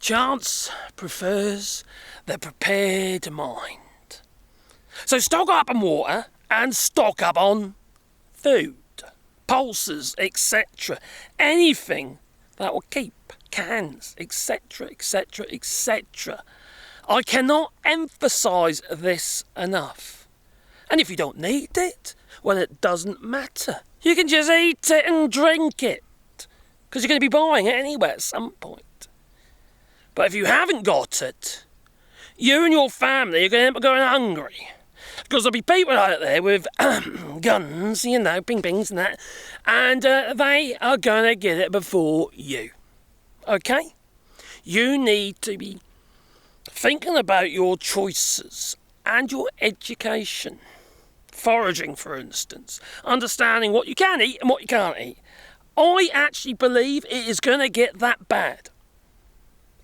Chance prefers the prepared mind. So stock up on water and stock up on food, pulses, etc. Anything that will keep, cans, etc, etc, etc. I cannot emphasise this enough. And if you don't need it, well, it doesn't matter. You can just eat it and drink it, because you're going to be buying it anyway at some point. But if you haven't got it, you and your family are going to end up going hungry. Because there'll be people out there with guns, ping-pings and that, and they are going to get it before you. Okay? You need to be thinking about your choices and your education. Foraging, for instance. Understanding what you can eat and what you can't eat. I actually believe it is going to get that bad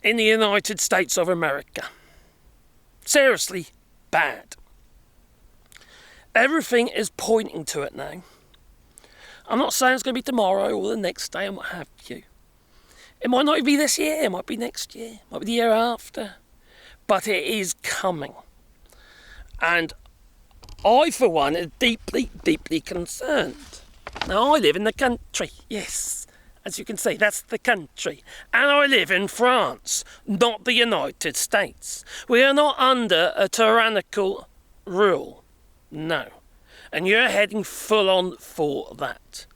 in the United States of America. Seriously bad. Everything is pointing to it now. I'm not saying it's going to be tomorrow or the next day and what have you. It might not even be this year, it might be next year, it might be the year after. But it is coming. And I, for one, am deeply, deeply concerned. Now, I live in the country, yes. As you can see, that's the country. And I live in France, not the United States. We are not under a tyrannical rule. No. And you're heading full on for that.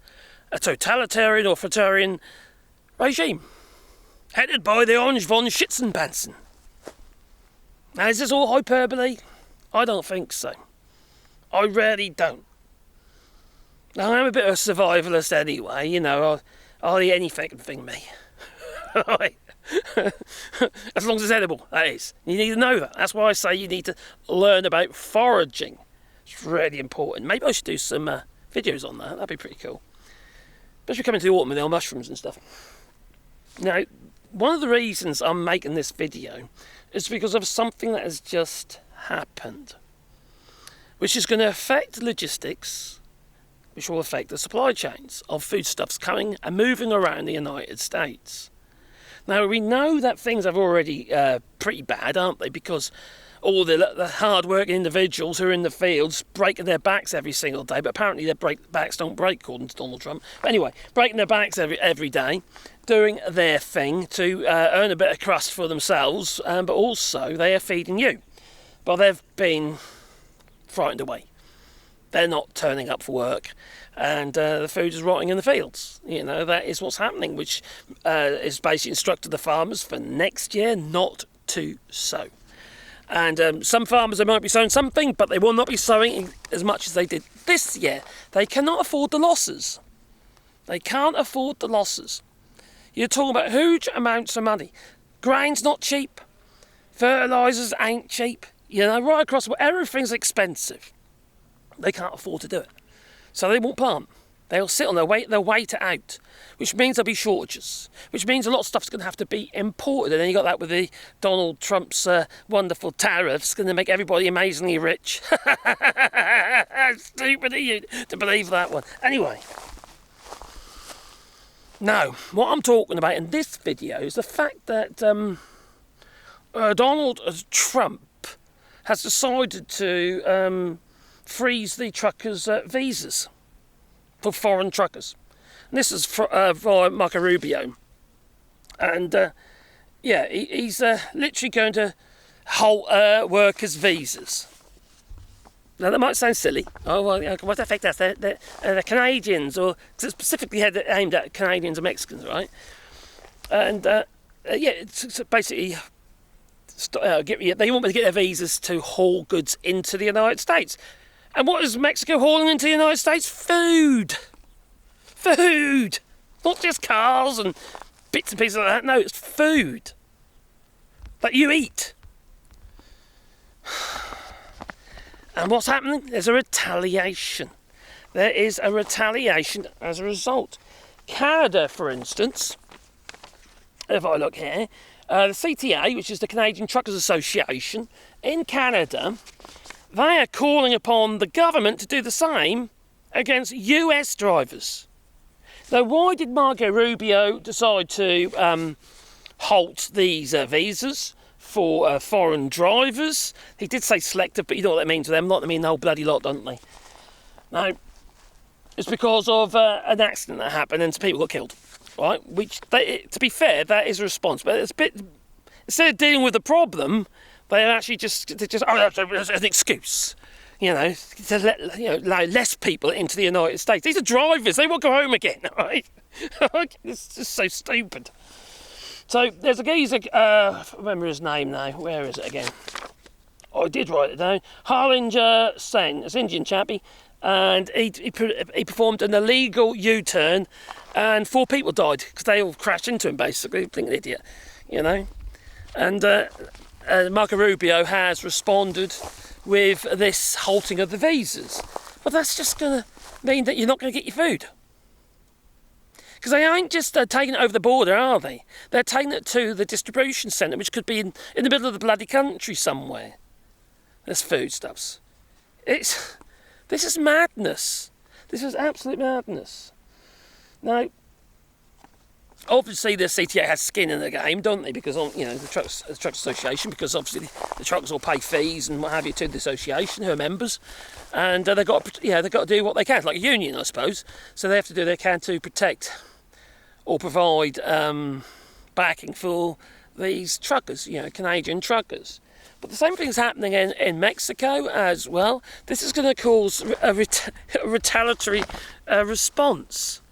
A totalitarian, authoritarian regime. Headed by the Orange von Schützenpanzer. Now, is this all hyperbole? I don't think so. I really don't. Now, I'm a bit of a survivalist anyway, I'll eat any fucking thing, me. As long as it's edible, that is. You need to know that. That's why I say you need to learn about foraging. It's really important. Maybe I should do some videos on that. That'd be pretty cool. Especially coming to the autumn with the mushrooms and stuff. Now, one of the reasons I'm making this video is because of something that has just happened, which is going to affect logistics, which will affect the supply chains of foodstuffs coming and moving around the United States. Now, we know that things are already pretty bad, aren't they? Because all the hard-working individuals who are in the fields breaking their backs every single day, but apparently their backs don't break, according to Donald Trump. But anyway, breaking their backs every day, doing their thing to earn a bit of crust for themselves, but also they are feeding you. But they've been frightened away. They're not turning up for work, and the food is rotting in the fields. That is what's happening, which is basically instructed the farmers for next year not to sow. And some farmers, they might be sowing something, but they will not be sowing as much as they did this year. They cannot afford the losses. They can't afford the losses. You're talking about huge amounts of money. Grain's not cheap. Fertilisers ain't cheap. Right across, everything's expensive. They can't afford to do it. So they won't plant. They'll sit on they'll wait it out, which means there'll be shortages, which means a lot of stuff's going to have to be imported. And then you got that with the Donald Trump's wonderful tariffs, going to make everybody amazingly rich. Stupid of you to believe that one. Anyway, now, what I'm talking about in this video is the fact that Donald Trump has decided to freeze the truckers' visas for foreign truckers. And this is via Marco Rubio. And, he's literally going to halt workers' visas. Now, that might sound silly. Oh, well, what affect us? The Canadians, or specifically aimed at Canadians and Mexicans, right? And, it's basically they want to get their visas to haul goods into the United States. And what is Mexico hauling into the United States? Food! Food! Not just cars and bits and pieces like that. No, it's food that you eat. And what's happening? There's a retaliation. There is a retaliation as a result. Canada, for instance, if I look here, the CTA, which is the Canadian Truckers Association, in Canada, they are calling upon the government to do the same against US drivers. Now, why did Marco Rubio decide to halt these visas for foreign drivers. He did say selective, but you know what that means to them. Not to mean the whole bloody lot, don't they? Now, it's because of an accident that happened and some people got killed, right? Which, to be fair, that is a response. But it's a bit, instead of dealing with the problem, they actually just that's an excuse, you know, to allow less people into the United States. These are drivers; they won't go home again, right? It's just so stupid. So there's a geezer, I remember his name now. Where is it again? Oh, I did write it down. Harlinger Sen, this Indian chappie, and he performed an illegal U-turn, and 4 people died because they all crashed into him. Basically, being an idiot, you know. And Marco Rubio has responded with this halting of the visas. But that's just going to mean that you're not going to get your food. Because they ain't just taking it over the border, are they? They're taking it to the distribution centre, which could be in the middle of the bloody country somewhere. There's foodstuffs. This is madness. This is absolute madness. Now, obviously the CTA has skin in the game, don't they? Because, you know, the Trucks Association, because obviously the truckers all pay fees and what have you to the association, who are members, and they've got to do what they can, like a union, I suppose. So they have to do what they can to protect or provide backing for these truckers, you know, Canadian truckers. But the same thing is happening in Mexico as well. This is going to cause a retaliatory response.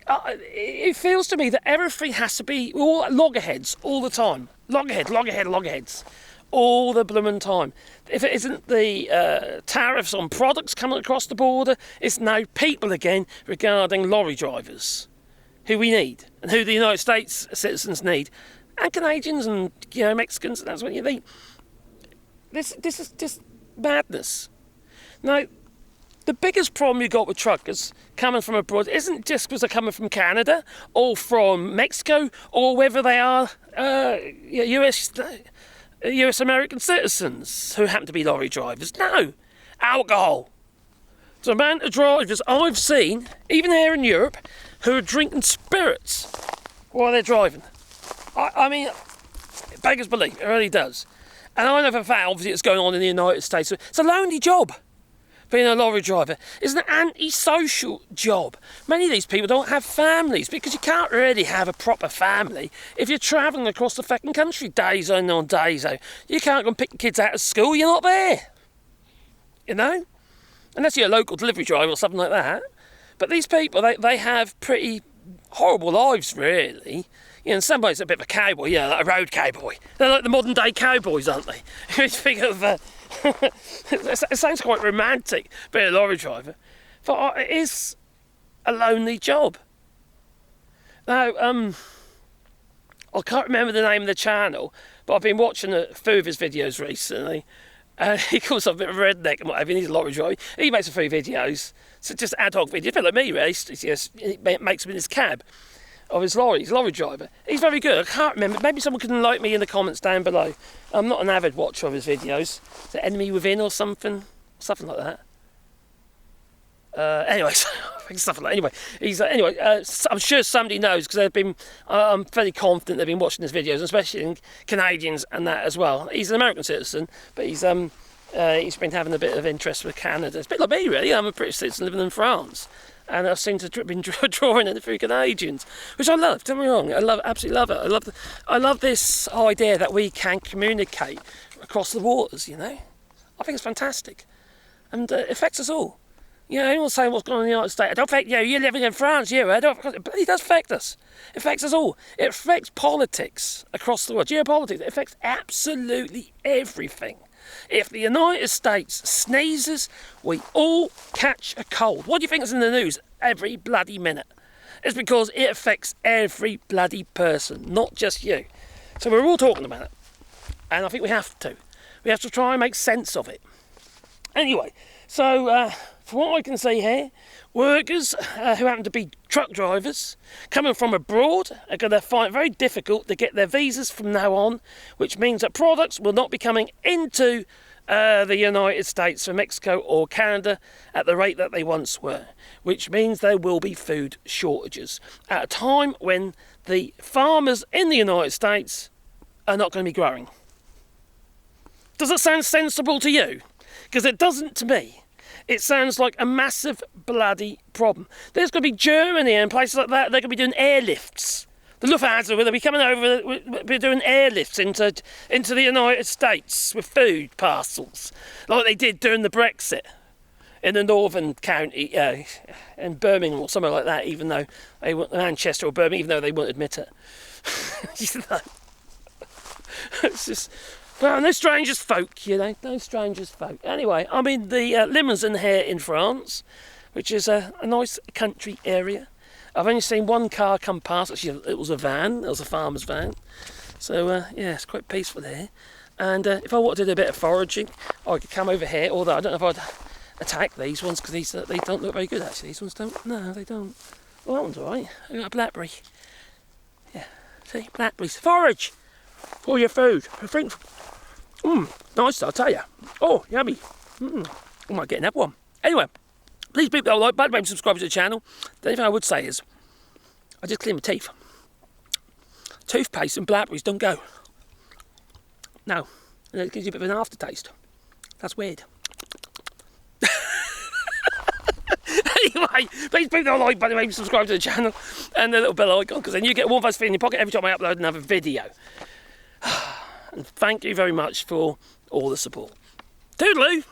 It feels to me that everything has to be all loggerheads all the time. Loggerheads. All the blooming time. If it isn't the tariffs on products coming across the border, it's now people again regarding lorry drivers, who we need, and who the United States citizens need, and Canadians and, you know, Mexicans, and that's what you need. This is just madness. Now, the biggest problem you've got with truckers coming from abroad isn't just because they're coming from Canada or from Mexico, or whether they are US American citizens who happen to be lorry drivers. No, alcohol. The amount of drivers I've seen, even here in Europe, who are drinking spirits while they're driving. I mean, it beggars belief, it really does. And I know for a fact, obviously, it's going on in the United States. It's a lonely job, being a lorry driver. It's an anti-social job. Many of these people don't have families, because you can't really have a proper family if you're travelling across the fucking country days in on days out. You can't go and pick your kids out of school, you're not there. You know? Unless you're a local delivery driver or something like that. But these people, they have pretty horrible lives, really. You know, in some ways, a bit of a cowboy, yeah, like a road cowboy. They're like the modern day cowboys, aren't they? You think of, it sounds quite romantic, being a lorry driver, but it is a lonely job. Now, I can't remember the name of the channel, but I've been watching a few of his videos recently. He calls himself a bit of a redneck and whatever, he's a lorry driver. He makes a few videos, so just ad hoc videos, a bit like me, really. He makes them in his cab of his lorry. He's a lorry driver. He's very good. I can't remember. Maybe someone can enlighten me in the comments down below. I'm not an avid watcher of his videos. Is it Enemy Within or something? Something like that. Anyway, stuff like that. Anyway, I'm sure somebody knows, because I'm fairly confident they've been watching his videos, especially Canadians and that as well. He's an American citizen, but he's been having a bit of interest with Canada. It's a bit like me, really. I'm a British citizen living in France, and I seem to have been drawing it through Canadians, which I love. Don't get me wrong, absolutely love it. I love this idea that we can communicate across the waters. You know, I think it's fantastic, and it affects us all. You know, anyone's saying what's going on in the United States, I don't affect you, you're living in France, it does affect us. It affects us all. It affects politics across the world, geopolitics. It affects absolutely everything. If the United States sneezes, we all catch a cold. What do you think is in the news every bloody minute? It's because it affects every bloody person, not just you. So we're all talking about it. And I think we have to. We have to try and make sense of it. Anyway, so from what I can see here, workers who happen to be truck drivers coming from abroad are going to find it very difficult to get their visas from now on, which means that products will not be coming into the United States from Mexico or Canada at the rate that they once were, which means there will be food shortages at a time when the farmers in the United States are not going to be growing. Does it sound sensible to you? Because it doesn't to me. It sounds like a massive bloody problem. There's going to be Germany and places like that, they're going to be doing airlifts. The Lufthansa will be coming over, will be doing airlifts into the United States with food parcels, like they did during the Brexit in the northern county, in Birmingham or somewhere like that, even though they want Manchester or Birmingham, even though they won't admit it. You know? It's just, well, no strangers folk, you know, no strangers folk. Anyway, I'm in the Limousin here in France, which is a nice country area. I've only seen one car come past. Actually, it was a van. It was a farmer's van. So, yeah, it's quite peaceful here. And if I wanted to do a bit of foraging, I could come over here. Although I don't know if I'd attack these ones because they don't look very good, actually. These ones don't. No, they don't. Well, that one's all right. I got a blackberry. Yeah, see, blackberries. Forage for your food. Nice, I'll tell you. Oh, yummy. I might get another one. Anyway. Please beat that like button, maybe subscribe to the channel. The only thing I would say is, I just clean my teeth. Toothpaste and blackberries don't go. No, and it gives you a bit of an aftertaste. That's weird. Anyway, please beat that like button, maybe subscribe to the channel, and the little bell icon, because then you get one of us in your pocket every time I upload another video. And thank you very much for all the support. Toodaloo!